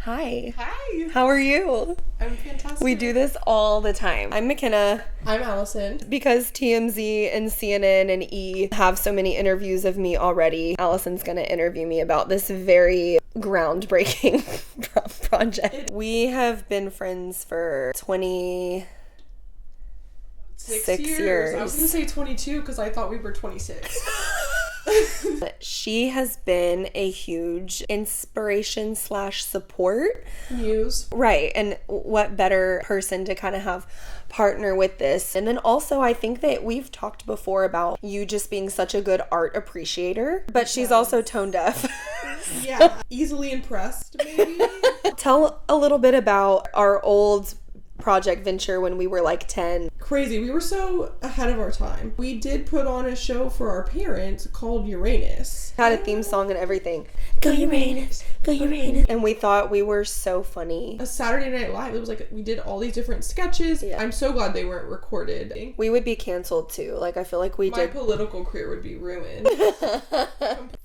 Hi. Hi. How are you? I'm fantastic. We do this all the time. I'm McKenna. I'm Allison. Because TMZ and CNN and E have so many interviews of me already, Allison's going to interview me about this very groundbreaking project. We have been friends for 26 years. I was going to say 22 because I thought we were 26. She has been a huge inspiration / support. Muse. Right. And what better person to kind of have partner with this. And then also I think that we've talked before about you just being such a good art appreciator, but she's also tone deaf. Yeah. Easily impressed, maybe. Tell a little bit about our old project venture when we were like 10. Crazy. We were so ahead of our time. We did put on a show for our parents called Uranus. Had a theme song and everything. Go Uranus, go Uranus. And we thought we were so funny. A Saturday Night Live. It was like we did all these different sketches. Yeah. I'm so glad they weren't recorded. We would be canceled too. Like I feel like My political career would be ruined.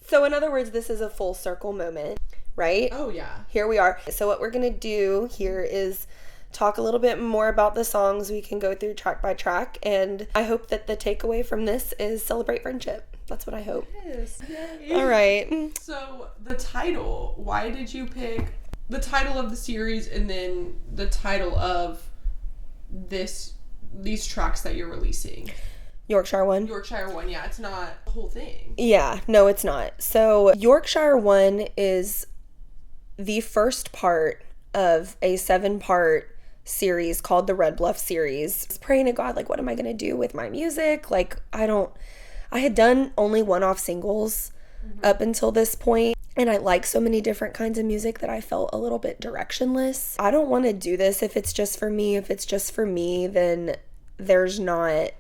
So in other words, this is a full circle moment, right? Oh yeah. Here we are. So what we're gonna do here is talk a little bit more about the songs. We can go through track by track, and I hope that the takeaway from this is celebrate friendship. That's what I hope. Yes. Yay. All right. So the title, why did you pick the title of the series and then the title of these tracks that you're releasing? Yorkshire I. Yorkshire I, yeah, it's not the whole thing. Yeah, no, it's not. So Yorkshire I is the first part of a 7-part series called the Red Bluff Series. I was praying to God, like, what am I going to do with my music? Like, I had done only one-off singles up until this point, and I like so many different kinds of music that I felt a little bit directionless. I don't want to do this if it's just for me. If it's just for me, then there's not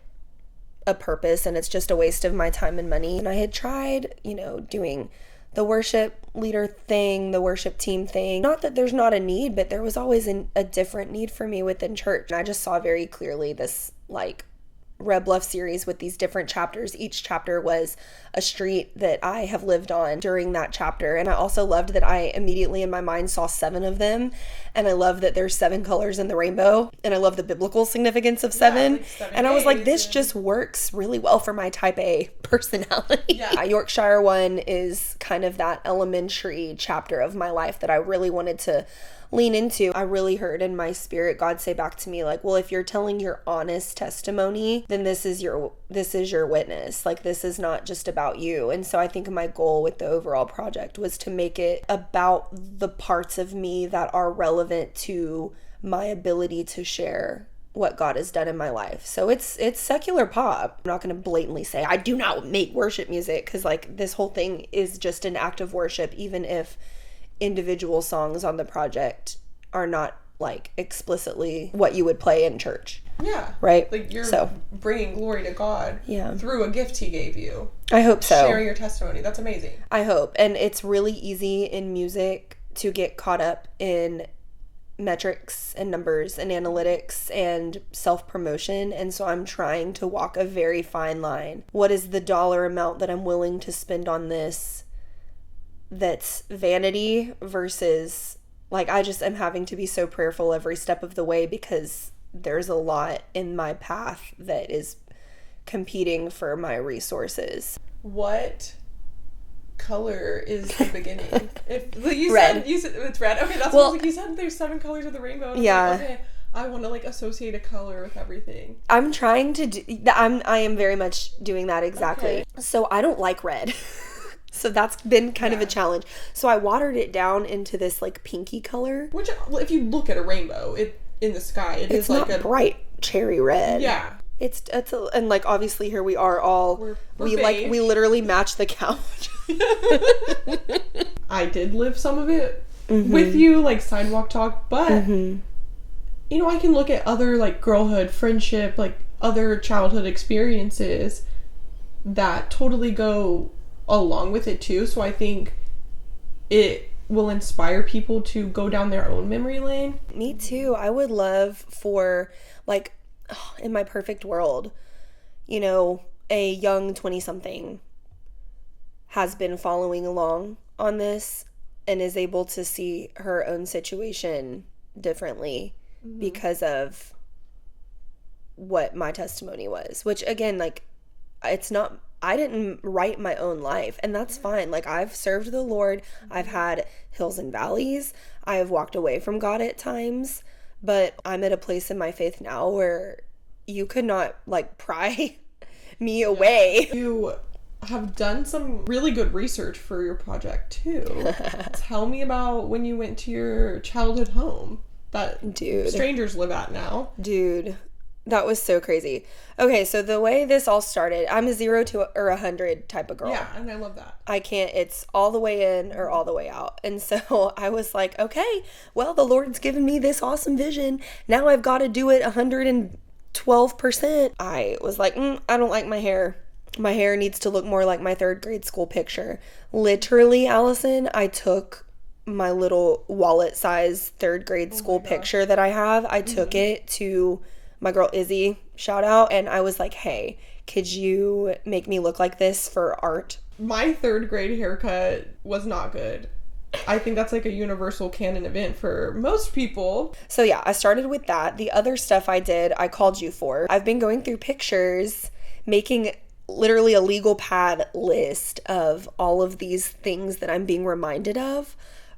a purpose, and it's just a waste of my time and money. And I had tried, doing the worship leader thing, the worship team thing. Not that there's not a need, but there was always a different need for me within church. And I just saw very clearly this Red Bluff series with these different chapters. Each chapter was a street that I have lived on during that chapter. And I also loved that I immediately in my mind saw 7 of them. And I love that there's 7 colors in the rainbow. And I love the biblical significance of 7. Yeah, like 7 and I was like, this days just works really well for my type A personality. Yeah. Yorkshire I is kind of that elementary chapter of my life that I really wanted to lean into. I really heard in my spirit God say back to me, like, well, if you're telling your honest testimony, then this is your witness. Like, this is not just about you. And so I think my goal with the overall project was to make it about the parts of me that are relevant to my ability to share what God has done in my life. So it's secular pop. I'm not going to blatantly say I do not make worship music, because like this whole thing is just an act of worship, even if individual songs on the project are not like explicitly what you would play in church. Yeah. Right? Like you're bringing glory to God through a gift he gave you. I hope so. Sharing your testimony. That's amazing. I hope. And it's really easy in music to get caught up in metrics and numbers and analytics and self-promotion. And so I'm trying to walk a very fine line. What is the dollar amount that I'm willing to spend on this that's vanity versus like I just am having to be so prayerful every step of the way, because there's a lot in my path that is competing for my resources. What color is the beginning? Red. You said it's red. Okay, that's what you said. There's 7 colors of the rainbow. Yeah. Like, okay, I want to like associate a color with everything. I'm trying to do. I am very much doing that exactly. Okay. So I don't like red. So that's been kind of a challenge. So I watered it down into this like pinky color. Which, if you look at a rainbow, in the sky, it's like a bright cherry red. Yeah. And like obviously here we are all we literally match the couch. I did live some of it with you, like Sidewalk Talk, but I can look at other like girlhood, friendship, like other childhood experiences that totally go along with it too. So I think it will inspire people to go down their own memory lane. Me too. I would love for like in my perfect world, a young 20-something has been following along on this and is able to see her own situation differently because of what my testimony was, which again, like, it's not, I didn't write my own life, and that's fine. Like, I've served the Lord. I've had hills and valleys. I have walked away from God at times, but I'm at a place in my faith now where you could not, like, pry me away. You have done some really good research for your project too. Tell me about when you went to your childhood home that strangers live at now. Dude, that was so crazy. Okay, so the way this all started, I'm a 0 to 100 type of girl. Yeah, and I love that. I can't, it's all the way in or all the way out. And so I was like, okay, well, the Lord's given me this awesome vision. Now I've got to do it 112%. I was like, I don't like my hair. My hair needs to look more like my 3rd grade school picture. Literally, Allison, I took my little wallet size 3rd grade school picture that I have. I took it to my girl Izzy, shout out, and I was like, hey, could you make me look like this for art? My 3rd grade haircut was not good. I think that's like a universal canon event for most people. So yeah, I started with that. The other stuff I did, I called you for. I've been going through pictures, making literally a legal pad list of all of these things that I'm being reminded of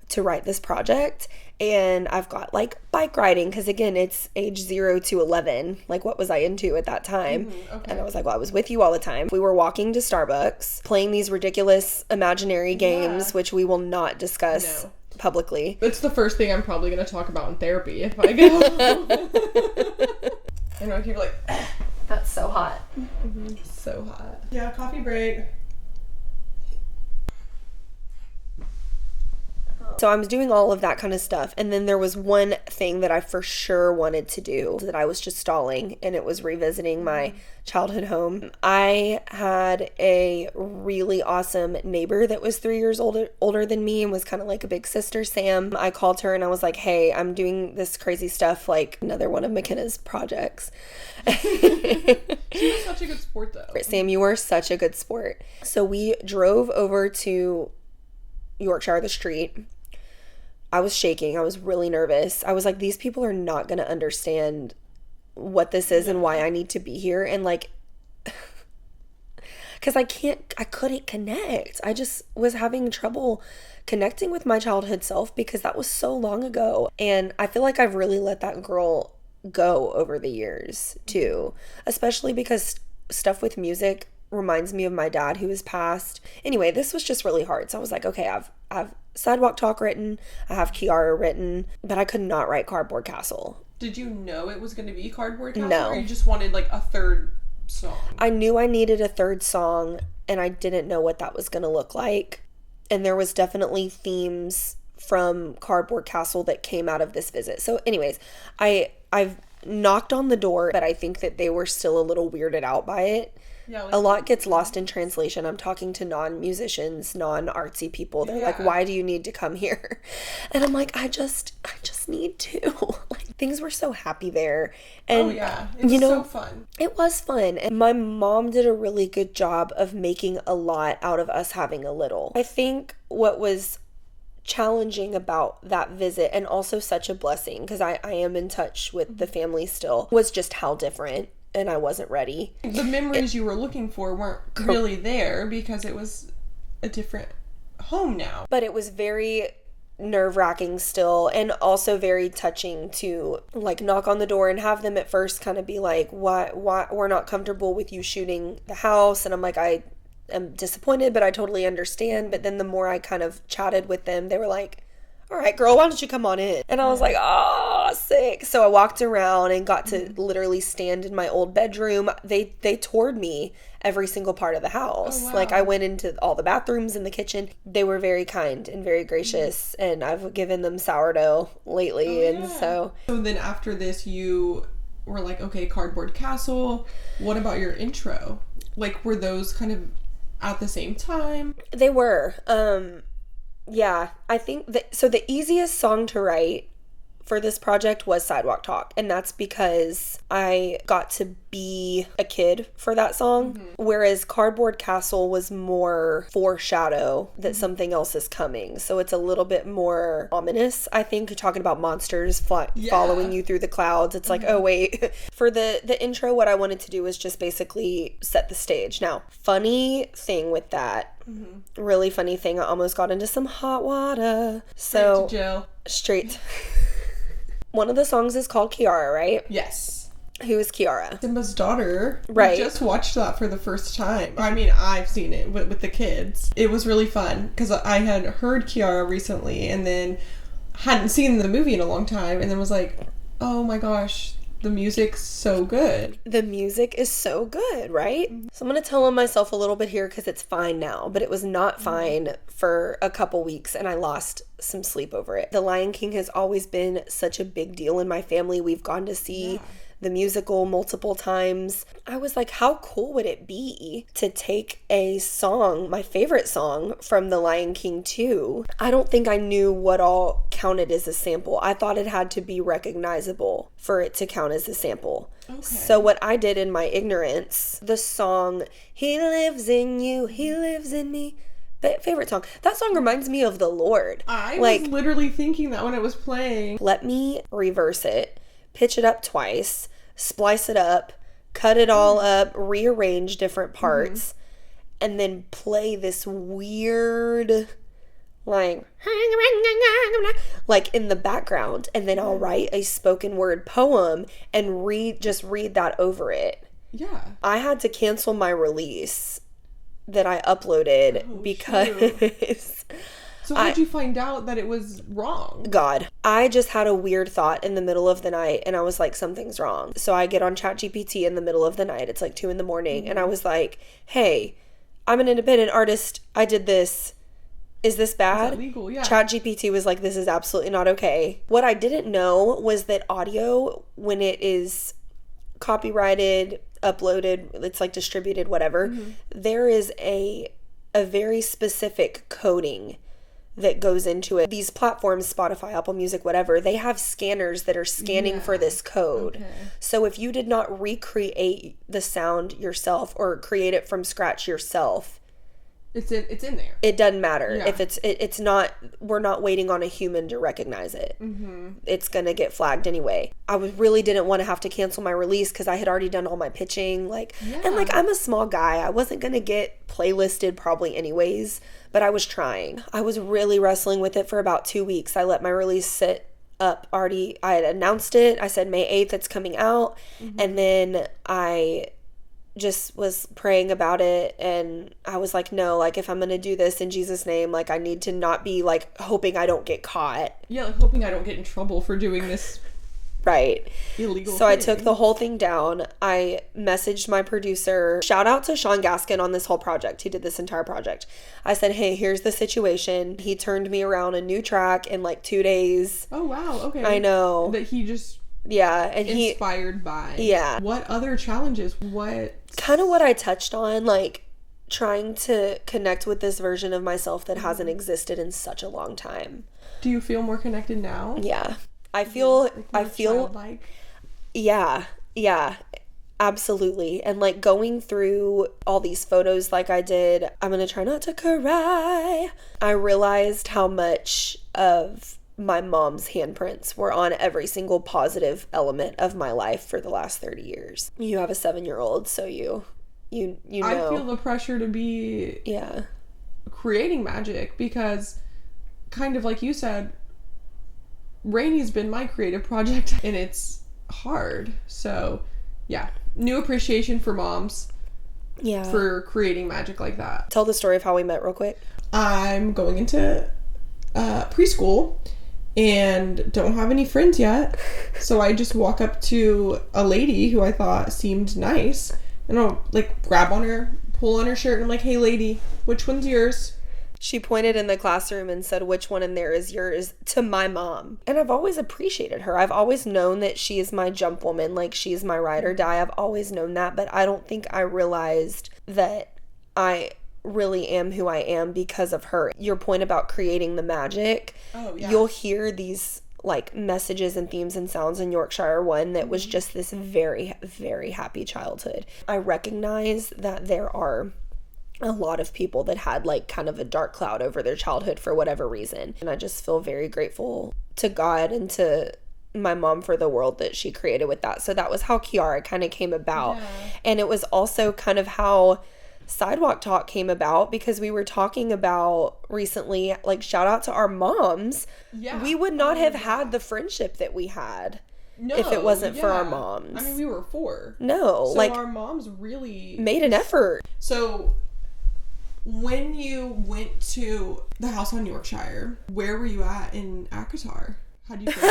to write this project. And I've got like bike riding, because again, it's age 0 to 11. Like, what was I into at that time? And I was like, well, I was with you all the time. We were walking to Starbucks, playing these ridiculous imaginary games, which we will not discuss publicly. It's the first thing I'm probably going to talk about in therapy if I go. And I keep like, that's so hot. So hot. Yeah, coffee break. So I was doing all of that kind of stuff. And then there was one thing that I for sure wanted to do that I was just stalling, and it was revisiting my childhood home. I had a really awesome neighbor that was 3 years older than me and was kind of like a big sister, Sam. I called her and I was like, hey, I'm doing this crazy stuff, like another one of McKenna's projects. She was such a good sport, though. Sam, you were such a good sport. So we drove over to Yorkshire, the street. I was shaking. I was really nervous. I was like, these people are not going to understand what this is and why I need to be here. And like, because I couldn't connect. I just was having trouble connecting with my childhood self because that was so long ago. And I feel like I've really let that girl go over the years too, especially because stuff with music reminds me of my dad who has passed. Anyway, this was just really hard. So I was like, okay, I've Sidewalk Talk written, I have Kiara written, but I could not write Cardboard Castle. Did you know it was going to be Cardboard Castle? No. Or you just wanted like a 3rd song? I knew I needed a 3rd song, and I didn't know what that was going to look like. And there was definitely themes from Cardboard Castle that came out of this visit. So anyways, I've knocked on the door, but I think that they were still a little weirded out by it. Yeah, like, a lot gets lost in translation. I'm talking to non-musicians, non-artsy people. They're like, why do you need to come here? And I'm like, I just need to. Like, things were so happy there. And, it was so fun. It was fun. And my mom did a really good job of making a lot out of us having a little. I think what was challenging about that visit, and also such a blessing, because I am in touch with the family still, was just how different. And I wasn't ready. The memories you were looking for weren't really there because it was a different home now. But it was very nerve-wracking still, and also very touching to like knock on the door and have them at first kind of be like, why we're not comfortable with you shooting the house. And I'm like, I am disappointed, but I totally understand. But then the more I kind of chatted with them, they were like, all right, girl, why don't you come on in? And I was like, oh, sick. So I walked around and got to literally stand in my old bedroom. They toured me every single part of the house. Oh, wow. Like, I went into all the bathrooms and the kitchen. They were very kind and very gracious, and I've given them sourdough lately. And so then after this, you were like, okay, Cardboard Castle. What about your intro? Like, were those kind of at the same time? They were. Yeah, I think so the easiest song to write for this project was Sidewalk Talk. And that's because I got to be a kid for that song. Whereas Cardboard Castle was more foreshadow that something else is coming. So it's a little bit more ominous, I think, talking about monsters following you through the clouds. It's like, oh wait. For the intro, what I wanted to do was just basically set the stage. Now, funny thing with that, really funny thing, I almost got into some hot water. So Straight to jail. Straight. One of the songs is called Kiara, right? Yes. Who is Kiara? Simba's daughter. Right. We just watched that for the first time. I mean, I've seen it with the kids. It was really fun because I had heard Kiara recently and then hadn't seen the movie in a long time and then was like, oh my gosh, the music's so good. The music is so good, right? So I'm going to tell on myself a little bit here because it's fine now, but it was not fine for a couple weeks and I lost some sleep over it. The Lion King has always been such a big deal in my family. We've gone to see the musical multiple times. I was like, how cool would it be to take a song, my favorite song from The Lion King 2? I don't think I knew what all counted as a sample. I thought it had to be recognizable for it to count as a sample. Okay. So what I did in my ignorance, the song, He Lives in You, He Lives in Me, favorite song. That song reminds me of the Lord. I was literally thinking that when it was playing. Let me reverse it. Pitch it up twice, splice it up, cut it all up, rearrange different parts, and then play this weird, like in the background. And then I'll write a spoken word poem and read that over it. Yeah. I had to cancel my release that I uploaded because... So how did you find out that it was wrong? God. I just had a weird thought in the middle of the night and I was like, something's wrong. So I get on ChatGPT in the middle of the night. It's like 2 a.m. and I was like, hey, I'm an independent artist. I did this. Is this bad? Is that legal? Yeah. ChatGPT was like, this is absolutely not okay. What I didn't know was that audio, when it is copyrighted, uploaded, it's like distributed, whatever, there is a very specific coding that goes into it. These platforms, Spotify, Apple Music, whatever, they have scanners that are scanning for this code. Okay. So if you did not recreate the sound yourself or create it from scratch yourself, it's in there. It doesn't matter. Yeah. If it's not, we're not waiting on a human to recognize it. It's gonna get flagged anyway. I really didn't want to have to cancel my release because I had already done all my pitching. And I'm a small guy. I wasn't gonna get playlisted probably anyways, but I was trying. I was really wrestling with it for about 2 weeks. I let my release sit up already. I had announced it. I said May 8th it's coming out. And then I just was praying about it and I was like, no, if I'm gonna do this in Jesus' name, I need to not be hoping I don't get caught. Yeah, hoping I don't get in trouble for doing this right illegal so thing. I took the whole thing down. I messaged my producer. Shout out to Sean Gaskin on this whole project. He did this entire project. I said, hey, here's the situation. He turned me around a new track in 2 days. Oh wow, okay. I know that he just and inspired by. Yeah. What other challenges? What kind of what I touched on, trying to connect with this version of myself that hasn't existed in such a long time. Do you feel more connected now? Yeah. I feel childlike? Yeah, absolutely. And going through all these photos I did, I'm gonna try not to cry. I realized how much of my mom's handprints were on every single positive element of my life for the last 30 years. You have a 7-year-old, so you know. I feel the pressure to be creating magic because, kind of like you said, Rainey's been my creative project and it's hard. So yeah, new appreciation for moms for creating magic like that. Tell the story of how we met real quick. I'm going into preschool and don't have any friends yet, so I just walk up to a lady who I thought seemed nice and I'll grab on her, pull on her shirt, and I'm like, hey lady, which one's yours? She pointed in the classroom and said, which one in there is yours, to my mom. And I've always appreciated her. I've always known that she is my jump woman. She's my ride or die. I've always known that, but I don't think I realized that I really am who I am because of her. Your point about creating the magic, you'll hear these like messages and themes and sounds in Yorkshire I that was just this very, very happy childhood. I recognize that there are a lot of people that had like kind of a dark cloud over their childhood for whatever reason. And I just feel very grateful to God and to my mom for the world that she created with that. So that was how Kiara kind of came about. Yeah. And it was also kind of how Sidewalk Talk came about, because we were talking about recently, like, shout out to our moms. Yeah. We would not have had the friendship that we had if it wasn't for our moms. I mean, we were 4. No. So like, our moms really made an effort. So when you went to the house on Yorkshire, where were you at in ACOTAR? How do you feel?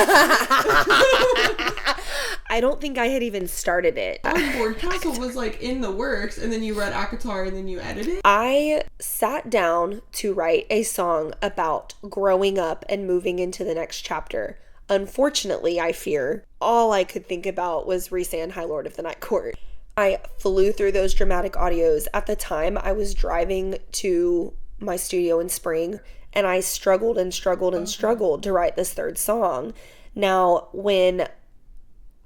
I don't think I had even started it. Board Castle was like in the works, and then you read ACOTAR and then you edited? I sat down to write a song about growing up and moving into the next chapter. Unfortunately, I fear, all I could think about was Rhysand, High Lord of the Night Court. I flew through those dramatic audios. At the time, I was driving to my studio in spring, and I struggled and struggled and struggled to write this third song. Now, when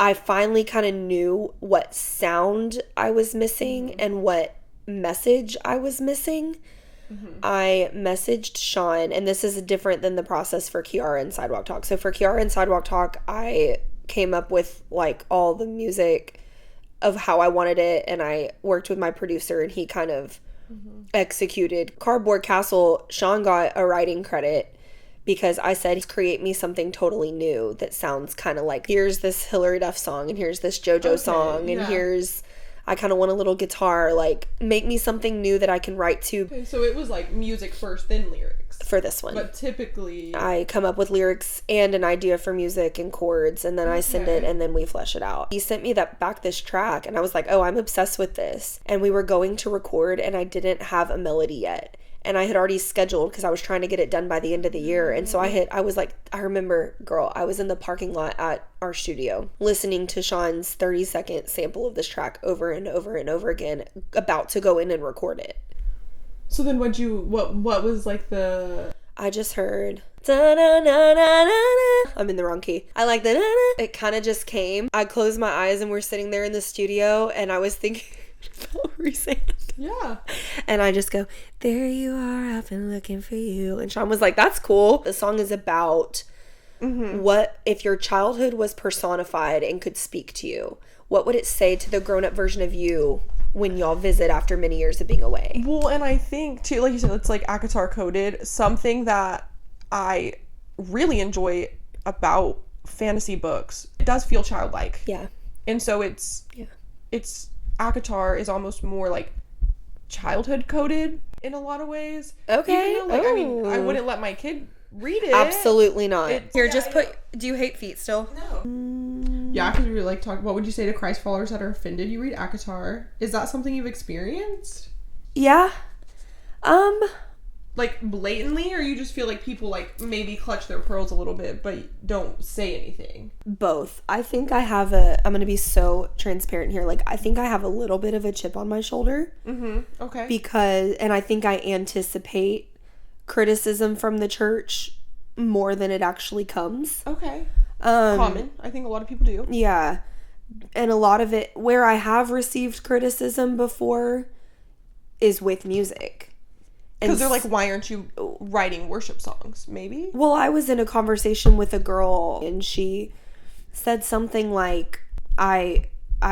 I finally kind of knew what sound I was missing and what message I was missing, I messaged Sean, and this is different than the process for Kiara and Sidewalk Talk. So for Kiara and Sidewalk Talk, I came up with like all the music of how I wanted it, and I worked with my producer, and he kind of executed. Cardboard Castle, Sean got a writing credit because I said, create me something totally new that sounds kind of like, here's this Hilary Duff song, and here's this JoJo song, and here's, I kind of want a little guitar, like, make me something new that I can write to. Okay, so it was like music first, then lyrics. For this one. But typically, I come up with lyrics and an idea for music and chords, and then I send it, and then we flesh it out. He sent me this track, and I was like, oh, I'm obsessed with this. And we were going to record, and I didn't have a melody yet. And I had already scheduled because I was trying to get it done by the end of the year. And so I remember, girl, I was in the parking lot at our studio listening to Sean's 30-second sample of this track over and over and over again, about to go in and record it. So then what was like the... I just heard, da-da-da-da-da-da. I'm in the wrong key. I like the da-da. It kind of just came. I closed my eyes and we're sitting there in the studio, and I was thinking about Rhysand. Yeah. And I just go, there you are, I've been looking for you. And Sean was like, that's cool. The song is about what if your childhood was personified and could speak to you? What would it say to the grown-up version of you when y'all visit after many years of being away? Well, and I think too, like you said, it's like ACOTAR coded. Something that I really enjoy about fantasy books, it does feel childlike. Yeah. And so it's ACOTAR is almost more like childhood coded in a lot of ways. Okay. Even though, like, I mean, I wouldn't let my kid read it. Absolutely not. Do you hate feet still? No. Yeah, because we were like talking, what would you say to Christ followers that are offended? You read ACOTAR. Is that something you've experienced? Yeah. Like blatantly, or you just feel like people like maybe clutch their pearls a little bit but don't say anything? Both. I think I have I'm going to be so transparent here. Like, I think I have a little bit of a chip on my shoulder. Okay. And I think I anticipate criticism from the church more than it actually comes. Okay. Common. I think a lot of people do. Yeah. And a lot of it, where I have received criticism before, is with music. Because they're like, why aren't you writing worship songs? Maybe? Well, I was in a conversation with a girl, and she said something like, I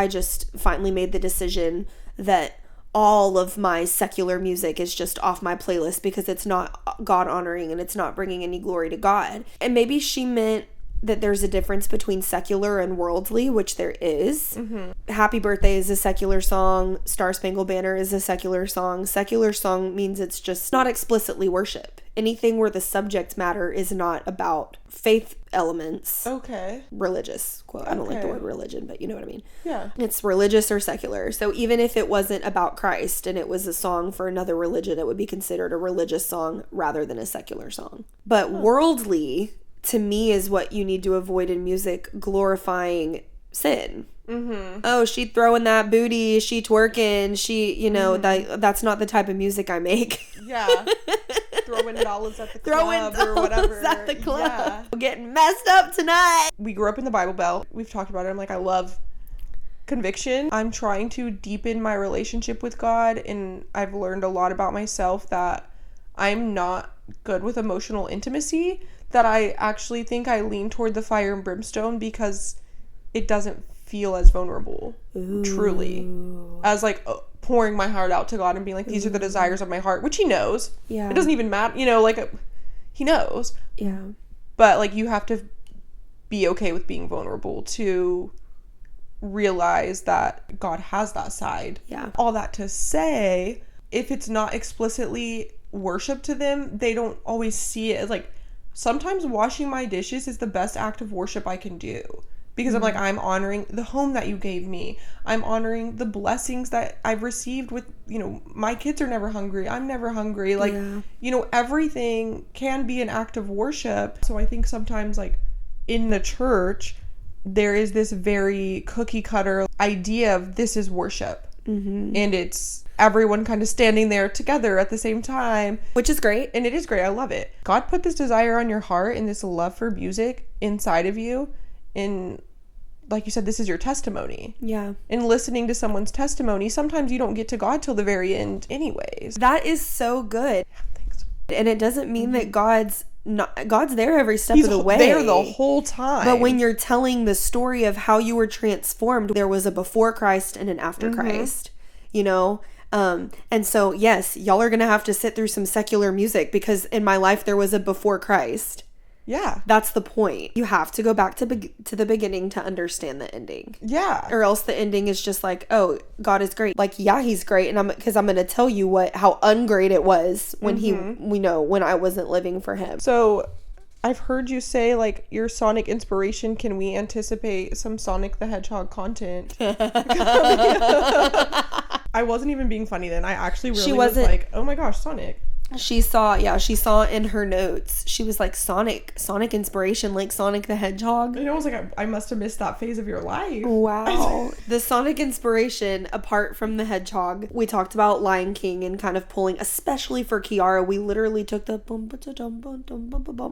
just finally made the decision that all of my secular music is just off my playlist because it's not God honoring and it's not bringing any glory to God. And maybe she meant that there's a difference between secular and worldly, which there is. Happy Birthday is a secular song. Star Spangled Banner is a secular song. Secular song means it's just not explicitly worship. Anything where the subject matter is not about faith elements. Okay. Religious. Quote. I don't like the word religion, but you know what I mean. Yeah. It's religious or secular. So even if it wasn't about Christ and it was a song for another religion, it would be considered a religious song rather than a secular song. But worldly, to me, is what you need to avoid in music, glorifying sin. Oh, she throwing that booty, she twerking, she, you know, that's not the type of music I make. Yeah. Throwing dollars at the club or whatever. At the club. Yeah. Getting messed up tonight. We grew up in the Bible Belt. We've talked about it. I'm like, I love conviction. I'm trying to deepen my relationship with God, and I've learned a lot about myself that I'm not good with emotional intimacy, that I actually think I lean toward the fire and brimstone because it doesn't feel as vulnerable. Ooh. Truly, as like pouring my heart out to God and being like, these are the desires of my heart, which he knows. Yeah, it doesn't even matter, you know, like he knows. Yeah, but like you have to be okay with being vulnerable to realize that God has that side. Yeah, all that to say, if it's not explicitly worship to them, they don't always see it as like, sometimes washing my dishes is the best act of worship I can do. Because I'm like, I'm honoring the home that you gave me. I'm honoring the blessings that I've received with, you know, my kids are never hungry. I'm never hungry. Like, you know, everything can be an act of worship. So I think sometimes, like, in the church, there is this very cookie cutter idea of this is worship. And it's everyone kind of standing there together at the same time. Which is great. And it is great. I love it. God put this desire on your heart and this love for music inside of you. And like you said, this is your testimony. Yeah. And listening to someone's testimony, sometimes you don't get to God till the very end anyways. That is so good. Yeah, thanks. And it doesn't mean that God's there every step of the way. He's there the whole time. But when you're telling the story of how you were transformed, there was a before Christ and an after Christ, you know? And so, yes, y'all are going to have to sit through some secular music because in my life there was a before Christ. Yeah. That's the point. You have to go back to the beginning to understand the ending. Yeah. Or else the ending is just like, oh, God is great. Like, yeah, he's great. And because I'm going to tell you how ungreat it was when when I wasn't living for him. So I've heard you say, like, your Sonic inspiration, can we anticipate some Sonic the Hedgehog content? I wasn't even being funny then. I actually really was like, oh my gosh, Sonic. She saw in her notes, she was like, Sonic inspiration, like Sonic the Hedgehog. And I was like, I must have missed that phase of your life. Wow. The Sonic inspiration, apart from the Hedgehog, we talked about Lion King and kind of pulling, especially for Kiara, we literally took the bum,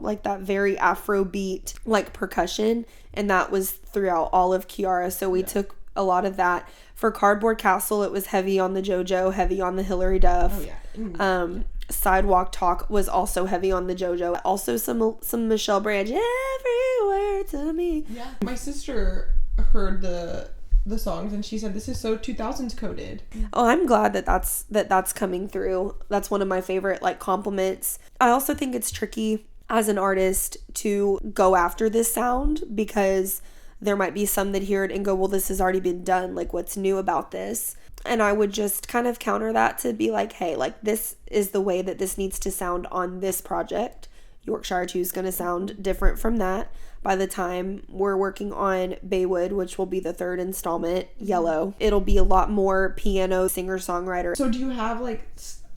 like that very Afro beat, like percussion, and that was throughout all of Kiara. So we took a lot of that. For Cardboard Castle, it was heavy on the JoJo, heavy on the Hilary Duff. Oh, yeah. Sidewalk Talk was also heavy on the JoJo. Also some Michelle Branch, everywhere to me. Yeah. My sister heard the songs and she said this is so 2000s coded. Oh, I'm glad that's coming through. That's one of my favorite like compliments. I also think it's tricky as an artist to go after this sound because there might be some that hear it and go, well, this has already been done. Like, what's new about this? And I would just kind of counter that to be like, hey, like, this is the way that this needs to sound on this project. Yorkshire II is going to sound different from that. By the time we're working on Baywood, which will be the third installment, Yellow, it'll be a lot more piano, singer-songwriter. So do you have, like,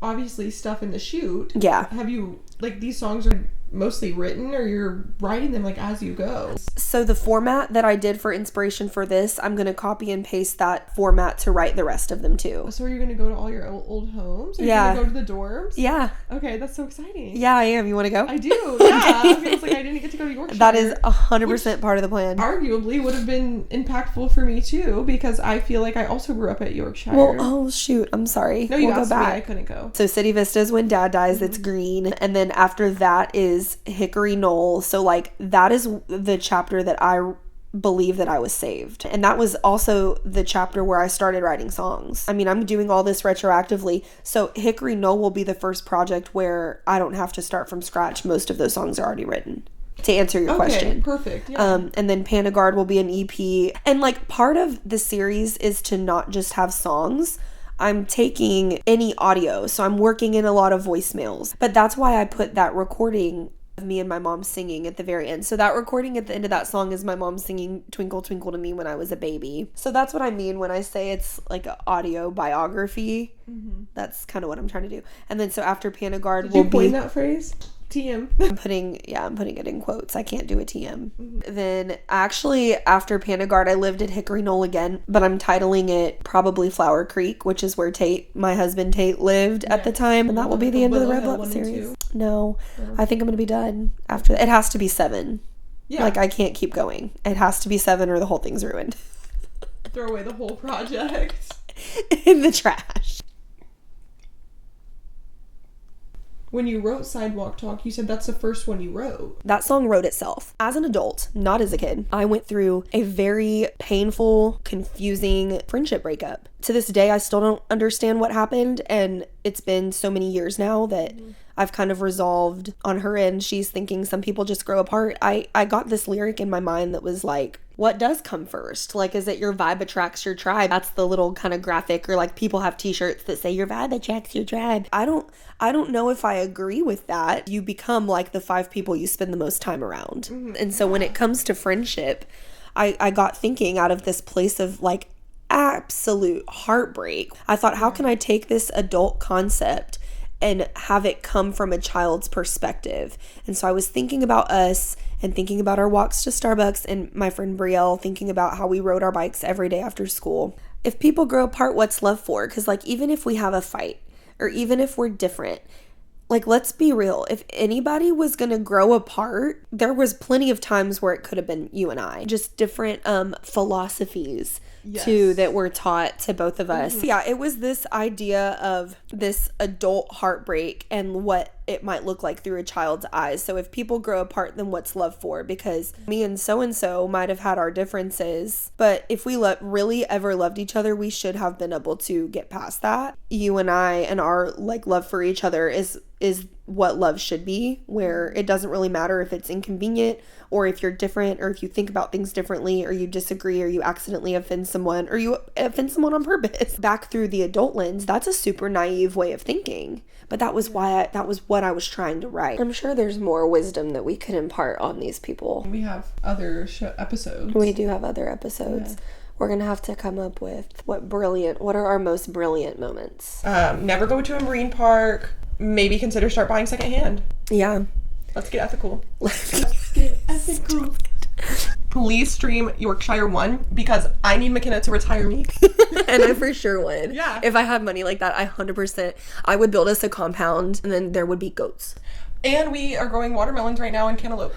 obviously stuff in the shoot? Yeah. Have you, like, these songs are mostly written or you're writing them like as you go? So the format that I did for inspiration for this, I'm going to copy and paste that format to write the rest of them too. So are you going to go to all your old homes? Are you going to go to the dorms? Yeah. Okay, that's so exciting. Yeah, I am. You want to go? I do, yeah. I was like, I didn't get to go to Yorkshire. That is 100% part of the plan. Arguably would have been impactful for me too, because I feel like I also grew up at Yorkshire. Well, oh shoot, I'm sorry. No, you asked me, I couldn't go. So City Vista is when Dad dies, it's green. And then after that is Hickory Knoll. So like that is the chapter that I believe that I was saved. And that was also the chapter where I started writing songs. I mean, I'm doing all this retroactively. So Hickory Knoll will be the first project where I don't have to start from scratch. Most of those songs are already written. To answer your question. Perfect. Yeah. And then Panagard will be an EP. And like part of the series is to not just have songs. I'm taking any audio. So I'm working in a lot of voicemails. But that's why I put that recording of me and my mom singing at the very end. So that recording at the end of that song is my mom singing Twinkle Twinkle to Me when I was a baby. So that's what I mean when I say it's like an audio biography. Mm-hmm. That's kind of what I'm trying to do. And then so after Panagard will be... Did you coin that phrase? TM. I'm putting it in quotes. I can't do a TM. Then actually after Panagard, I lived at Hickory Knoll again, but I'm titling it probably Flower Creek, which is where my husband Tate lived at the time, and that will be the end of the Red Bluff series. No, I think I'm gonna be done after that. It has to be 7. Yeah. Like, I can't keep going. It has to be 7 or the whole thing's ruined. Throw away the whole project. In the trash. When you wrote Sidewalk Talk, you said that's the first one you wrote. That song wrote itself. As an adult, not as a kid, I went through a very painful, confusing friendship breakup. To this day, I still don't understand what happened, and it's been so many years now that I've kind of resolved on her end. She's thinking some people just grow apart. I got this lyric in my mind that was like, what does come first? Like, is it your vibe attracts your tribe? That's the little kind of graphic, or like people have t-shirts that say your vibe attracts your tribe. I don't know if I agree with that. You become like the 5 people you spend the most time around. And so when it comes to friendship, I got thinking out of this place of like absolute heartbreak. I thought, how can I take this adult concept and have it come from a child's perspective? And so I was thinking about us and thinking about our walks to Starbucks, and my friend Brielle thinking about how we rode our bikes every day after school. If people grow apart, what's love for? Because like, even if we have a fight, or even if we're different, like, let's be real. If anybody was going to grow apart, there was plenty of times where it could have been you and I. Just different philosophies too that were taught to both of us. Yeah, it was this idea of this adult heartbreak and what it might look like through a child's eyes. So if people grow apart, then what's love for? Because me and so might have had our differences, but if we really ever loved each other, we should have been able to get past that. You and I and our like love for each other is what love should be, where it doesn't really matter if it's inconvenient or if you're different or if you think about things differently or you disagree or you accidentally offend someone or you offend someone on purpose. Back through the adult lens, that's a super naive way of thinking, but that was what I was trying to write. I'm sure there's more wisdom that we could impart on these people. We have other episodes. We do have other episodes. Yeah. We're going to have to come up with what are our most brilliant moments. Never go to a marine park. Maybe consider start buying secondhand. Yeah. Let's get ethical. Let's get ethical. Please stream Yorkshire I, because I need McKenna to retire me. And I for sure would. Yeah. If I had money like that, 100%. I would build us a compound, and then there would be goats. And we are growing watermelons right now and cantaloupes.